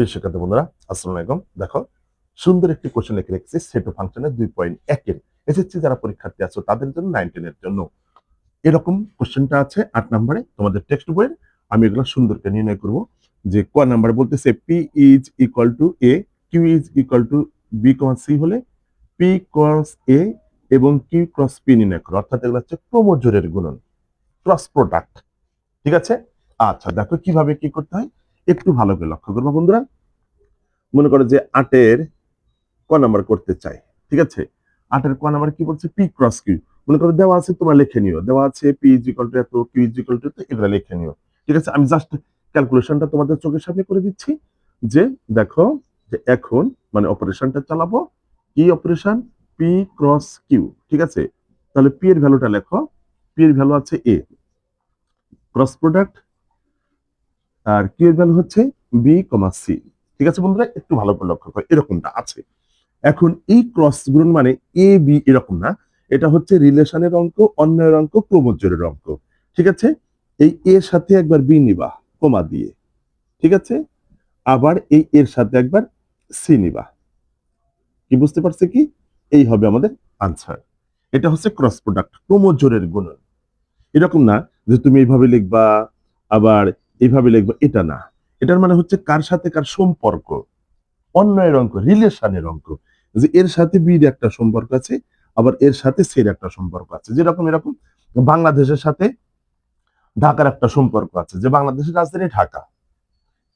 প্রিয় শিক্ষার্থী বন্ধুরা, আসসালামু আলাইকুম। দেখো, সুন্দর একটি কোশ্চেন লিখে রেখেছি সেট ফাংশনের 2.1 এর এসএসসি যারা পরীক্ষার্থী আছো তাদের জন্য 9-10 এর জন্য। এরকম কোশ্চেনটা আছে 8 নম্বরে তোমাদের টেক্সট বইয়ের। আমি এগুলো সুন্দর করে নির্ণয় করব যে ক নাম্বার বলতেছে P is equal to A, Q is equal to B comma C হলে পি ক্রস এ এবং কিউ ক্রস পি নির্ণয় করো। অর্থাৎ এগুলো হচ্ছে ক্রমজোড়ের গুণন, ক্রস প্রোডাক্ট। ঠিক আছে? আচ্ছা, দেখো কিভাবে কি করতে হয় একটু ভালো করে লক্ষ্য করবো বন্ধুরা। মনে করো যে 8-এর ক নাম্বার করতে চাই। ঠিক আছে? 8-এর ক নাম্বার কি বলছে? P cross Q. মনে করো দেওয়া আছে, তোমরা লিখে নিও। দেওয়া আছে পি ইজ ইকুয়াল টু এত, কিউ ইজ ইকুয়াল টু এত, এগুলো লিখে নিও। ঠিক আছে? আমি জাস্ট ক্যালকুলেশনটা তোমাদের চোখের সামনে করে দিচ্ছি যে দেখো যে এখন মানে অপারেশনটা চালাবো। কি অপারেশন? P cross Q. ঠিক আছে? তাহলে পি এর ভ্যালুটা লেখো। পি এর ভ্যালু আছে এ, ক্রস প্রোডাক্ট, আর কিউ এর ভ্যালু হচ্ছে বি কমা সি। ঠিক আছে বন্ধুরা, একটু ভালো করে লক্ষ্য করো, এরকমটা আছে। এখন এই ক্রস গুণন মানে এ বি এরকম না, এটা হচ্ছে রিলেশনের অঙ্ক, অন্যের অঙ্ক, ক্রমজোড়ের অঙ্ক। ঠিক আছে? এই এর সাথে একবার বি নিবা কমা দিয়ে। ঠিক আছে? আবার এই এর সাথে একবার সি নিবা। কি বুঝতে পারছে কি? এই হবে আমাদের আনসার। এটা হচ্ছে ক্রস প্রোডাক্ট, ক্রমজোড়ের গুণন। এরকম না যে তুমি এইভাবে লিখবা আবার এইভাবে লিখবা, এটা না। এটার মানে হচ্ছে কার সাথে কার সম্পর্ক, অন্যের অঙ্ক, রিলেশনের অঙ্ক। যে এর সাথে বির একটা সম্পর্ক আছে, আবার এর সাথে সের একটা সম্পর্ক আছে। যেরকম এরকম বাংলাদেশের সাথে ঢাকার একটা সম্পর্ক আছে, যে বাংলাদেশের রাজধানী ঢাকা,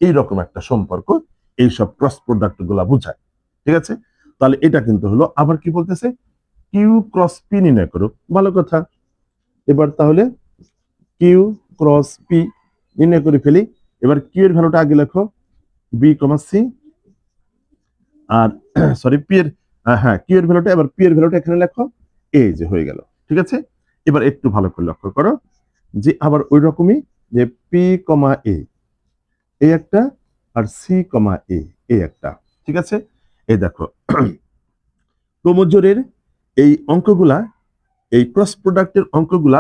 এইরকম একটা সম্পর্ক এইসব ক্রস প্রোডাক্ট গুলা বোঝায়। ঠিক আছে? তাহলে এটা কিন্তু হলো। আবার কি বলতেছে? কিউ ক্রস পি নির্ণয় করো। ভালো কথা। এবার তাহলে কিউ ক্রস পি নির্ণয় করে ফেলি। এবার কিউ এর ভ্যালুটা আগে লেখো, বি কমা সি। আর সরি, পি এর হ্যাঁ কিউ এর ভ্যালুটা, এবার পি এর ভ্যালুটা এখানে লেখো। এই যে হয়ে গেল। ঠিক আছে? এবার একটু ভালো করে লক্ষ্য করো যে আবার ওই রকমই যে পি কমা এ, এই একটা, আর সি কমা এ, এই একটা। ঠিক আছে? এই দেখো ক্রমজোড়ের এই অঙ্কগুলা, এই ক্রস প্রোডাক্টের অঙ্কগুলা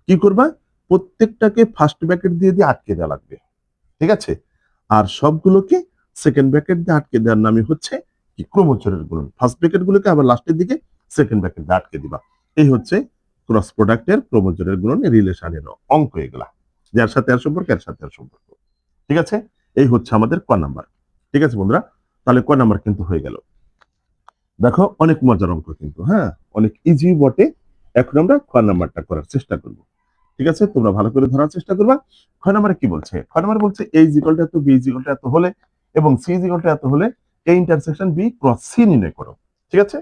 কি করবা? প্রত্যেকটাকে ফার্স্ট ব্র্যাকেট দিয়ে দিয়ে আটকে দেওয়া লাগবে। ঠিক আছে? আর সবগুলোকে সেকেন্ড ব্র্যাকেট দিয়ে আটকে দেওয়ার নামই হচ্ছে কি? ক্রমজোড়ের গুণন। ফার্স্ট ব্র্যাকেট গুলোকে আবার লাস্টের দিকে সেকেন্ড ব্র্যাকেট দিয়ে আটকে দিবা। এই হচ্ছে ক্রস প্রোডাক্টের, ক্রমজোড়ের গুণন, রিলেশনের অঙ্ক এগুলা। যার সাথে আর সম্পর্ক, এর সাথে আর সম্পর্ক। ঠিক আছে? এই হচ্ছে আমাদের ক নাম্বার। ঠিক আছে বন্ধুরা? তাহলে ক নাম্বার কিন্তু হয়ে গেল। দেখো অনেক মজার অঙ্ক কিন্তু, হ্যাঁ, অনেক ইজি বটে। এখন আমরা খ নাম্বারটা করার চেষ্টা করব। ঠিক আছে? তোমরা ভালো করে ধরার চেষ্টা করবা। খ নাম্বারে কি বলছে? খ নাম্বারে বলছে এ ইজ ইকুয়াল টু এত, বি ইজ ইকুয়াল টু এত হলে এবং সি ইজ ইকুয়াল টু এত হলে A intersection B cross C নির্ণয় করো। ঠিক আছে?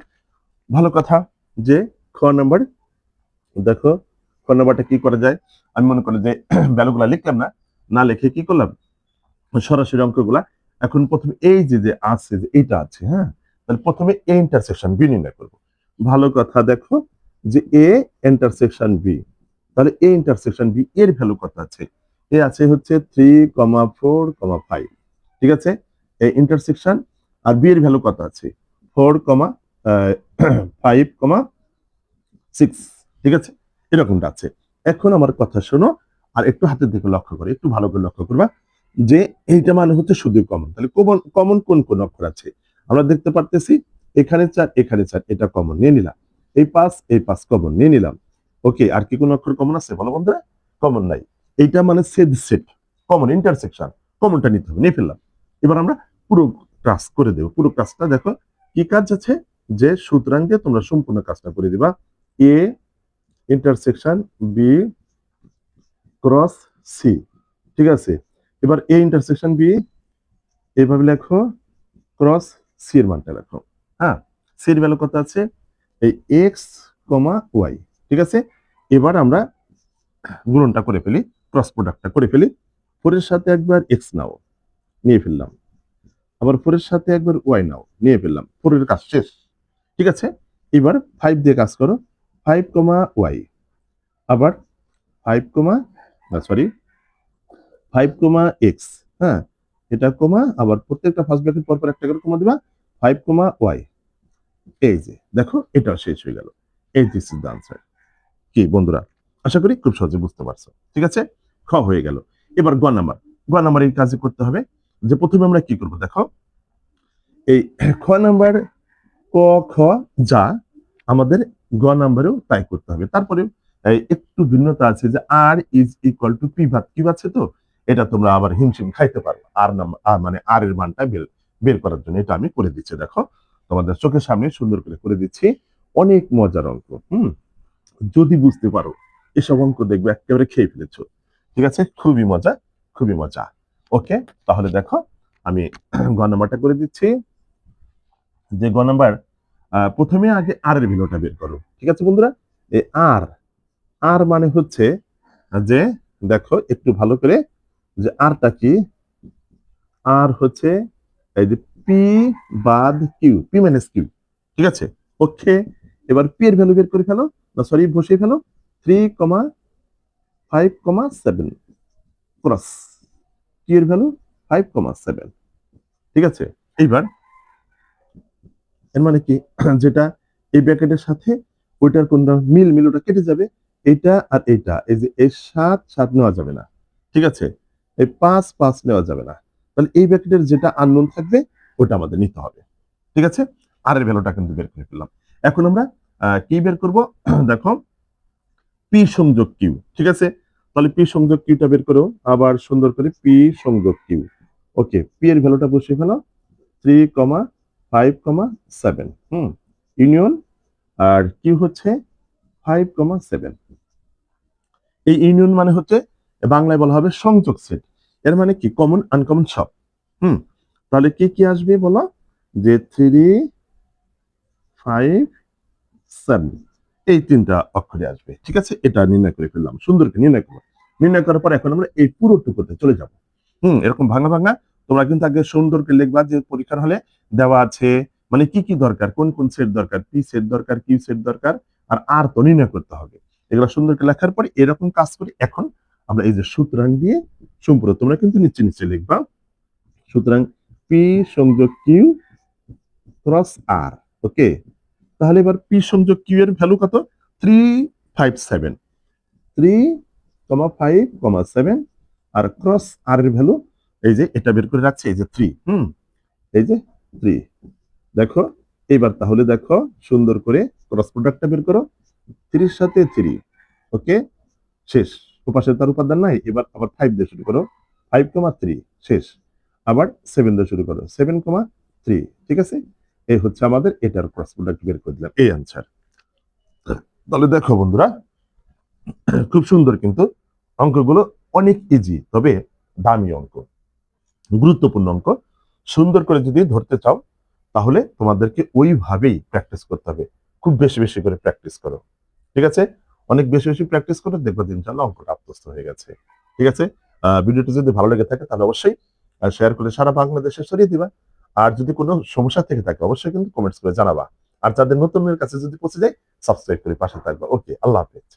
ভালো কথা। যে খ নাম্বার, দেখো খ নাম্বারটা কি করা যায়? আমি মনে করি যে ভ্যালুগুলা লিখলাম না, না লিখে কি করলাম, সরাসরি অঙ্কগুলা। এখন প্রথমে এই যে যে আছে, যে এটা আছে, হ্যাঁ, তাহলে প্রথমে এ ইন্টারসেকশন বি নির্ণয় করবো। ভালো কথা। দেখো যে এ ইন্টারসেকশন বি, তাহলে এ ইন্টারসেকশন বি এর ভ্যালু কত আছে? এ আছে হচ্ছে 3,4,5। ঠিক আছে? A intersection. আর বি এর ভ্যালু কত আছে? 4,5,6। ঠিক আছে? এরকমটা আছে। এখন আমার কথা শোনো, আর একটু হাতের দিকে লক্ষ্য করো, একটু ভালো করে লক্ষ্য করবা যে এইটা মানে হচ্ছে শুধু কমন। তাহলে কমন কমন কোন কোন অক্ষর আছে? আমরা দেখতে পারতেছি এখানে 4, এখানে 4, এটা কমন নিয়ে নিলাম। এই 5 কমন নিয়ে নিলাম। ওকে, আর কি কোন অক্ষর কমন আছে বলো বন্ধুরা? কমন নাই। এইটা মানে সেট সেট, কমন ইন্টারসেকশন, কমনটা নিতে হবে, নিয়ে ফেললাম। এবার আমরা পুরো ক্লাস করে দেব। পুরো ক্লাসটা দেখো কি কাজ আছে, যে সুতরাং দিয়ে তোমরা সম্পূর্ণ কাজটা করে দিবা। A intersection B cross C. ঠিক আছে? এবার এ ইন্টারসেকশন বি এইভাবে লেখো, ক্রস সি এর মানটা লেখো। হ্যাঁ, সি এর ভ্যালু কত আছে? এই এক্স কমা ওয়াই। ঠিক আছে? এবার আমরা গুণনটা করে ফেলি, ক্রস প্রোডাক্টটা করে ফেলি। 4 এর সাথে একবার এক্স নাও, নিয়ে ফেললাম। আবার 4 এর সাথে একবার ওয়াই নাও, নিয়ে ফেললাম। 4 এর কাজ শেষ। ঠিক আছে? এবার 5 দিয়ে কাজ করো, 5 কমা ওয়াই। আবার 5 কমা, সরি, 5 কমা এক্স। হ্যাঁ, এটা কমা, আবার প্রত্যেকটা ফার্স্ট ব্র্যাকেট পর পর একটা করে কমা দিবা। 5 কমা ওয়াই। এই যে দেখো এটাও শেষ হয়ে গেল। এই দিস ইজ দ্য আনসার। কি বন্ধুরা, আশা করি খুব সহজে বুঝতে পারছো। ঠিক আছে? খ হয়ে গেল। এবার গ নাম্বার। গ নাম্বার এই কাজে করতে হবে। যে প্রথমে আমরা কি করব দেখো, এই খ নাম্বার ক খ যা আমাদের গ নাম্বারেও তাই করতে হবে। তারপরে একটু ভিন্নতা আছে যে আর ইজ ইকুয়াল টু পি ভাগ কিউ আছে, তো এটা তোমরা আবার হিমশিম খাইতে পারো আর নাম্বার মানে আর এর মানটা বের করার জন্য। এটা আমি করে দিচ্ছি, দেখো তোমাদের চোখের সামনে সুন্দর করে দিচ্ছি। অনেক মজার অঙ্ক, যদি বুঝতে পারো এসব অঙ্ক দেখবে একেবারে খেয়ে ফেলেছো। ঠিক আছে, খুবই মজা, খুবই মজা। ওকে, তাহলে দেখো আমি গ নাম্বারটা করে দিচ্ছি। যে গ নাম্বার, প্রথমে আগে আর এর ভ্যালুটা বের করো। ঠিক আছে বন্ধুরা, এই আর আর মানে হচ্ছে যে দেখো একটু ভালো করে, যে আরটা কি, আর হচ্ছে এই যে পি বাদ কিউ, পি মাইনাস কিউ। ঠিক আছে, ওকে। এবার পি এর ভ্যালু বের করে ফেলো, না সরি বসিয়ে ফেলো, 3,5,7 ক্রস কি এর ভ্যালু 5,7। ঠিক আছে, এইবার এর মানে কি, যেটা এই ব্র্যাকেটের সাথে ওইটার কোনটা মিল ওটা কেটে যাবে, এইটা আর এইটা, এই যে এই 7 নেওয়া যাবে না। ঠিক আছে, এই 5 নেওয়া যাবে না। তাহলে এই ব্র্যাকেটের যেটা আননোন থাকবে ওটা আমাদের নিতে হবে। ঠিক আছে, আর এর ভ্যালুটা কিন্তু বের করে ফেললাম। এখন আমরা কি বের করব দেখো, পি সংযোগ কিউ। ঠিক আছে, তাহলে পি সংযোগ কিউটা বের করো আবার সুন্দর করে, পি সংযোগ কিউ। ওকে, পি এর ভ্যালুটা বসিয়ে ফেলো, 3,5,7 ইউনিয়ন, আর কিউ হচ্ছে 5,7। এই ইউনিয়ন মানে হচ্ছে বাংলায় বলা হবে সংযোগ সেট। এর মানে কি, কমন আনকমন সব। তাহলে কি কি আসবে বলো, যে 3,5,7 এই তিনটা অক্ষরে আসবে। ঠিক আছে, এটা নির্ণয় করে ফেললাম, সুন্দর করে নির্ণয় করবো। নির্ণয় করার পর এখন আমরা এই পুরো টুকুতে চলে যাব। এরকম ভাঙা ভাঙা তোমরা কিন্তু আগে সুন্দর করে লিখবা, যে পরীক্ষার হলে দেওয়া আছে মানে কি কি দরকার, কোন কোন সেট দরকার, পি সেট দরকার, কিউ সেট দরকার, আর তো নির্ণয় করতে হবে। এগুলো সুন্দর করে লেখার পরে এরকম কাজ করি। এখন আমরা এই যে সুতরাং দিয়ে সম্পূর্ণ তোমরা কিন্তু নিচে লিখবা, সুতরাং পি সংযোগ কিউ ক্রস আর। ওকে, তাহলে এবার পি সংযোগ কিউ এর ভ্যালু কত, 3,5,7, 3,5,7, আর ক্রস আর এর ভ্যালু এই যে এটা বের করে রাখছে, এই যে 3, এই যে 3। দেখো এবার তাহলে দেখো সুন্দর করে ক্রস প্রোডাক্টটা বের করো, 3 এর সাথে 3। ওকে, শেষ। ওপাশে তার উপাদান নাই, এবার আবার 5 দিয়ে শুরু করো, 5,3 শেষ। আবার 7 দিয়ে শুরু করো, 7,3। ঠিক আছে, এই হচ্ছে আমাদের এটার ক্রস প্রোডাক্ট বের করে দিলাম, এই আনসার। তাহলে দেখো বন্ধুরা, খুব সুন্দর কিন্তু অঙ্কগুলো, অনেক ইজি, তবে দামি অঙ্ক, গুরুত্বপূর্ণ অঙ্ক। সুন্দর করে যদি ধরতে চাও তাহলে তোমাদেরকে ওইভাবেই প্র্যাকটিস করতে হবে। খুব বেশি বেশি করে প্র্যাকটিস করো। ঠিক আছে, অনেক বেশি বেশি প্র্যাকটিস করো, দেখবো ইনশাআল্লাহ অঙ্কটা আত্মস্থ হয়ে গেছে। ঠিক আছে, ভিডিওটি যদি ভালো লেগে থাকে তাহলে অবশ্যই শেয়ার করে সারা বাংলাদেশে ছড়িয়ে দিবা। আর যদি কোনো সমস্যা থেকে থাকে অবশ্যই কিন্তু কমেন্টস করে জানাবা। আর যাদের নতুনের কাছে যদি পৌঁছে যায়, সাবস্ক্রাইব করে পাশে থাকবা। ওকে, আল্লাহ হাফেজ।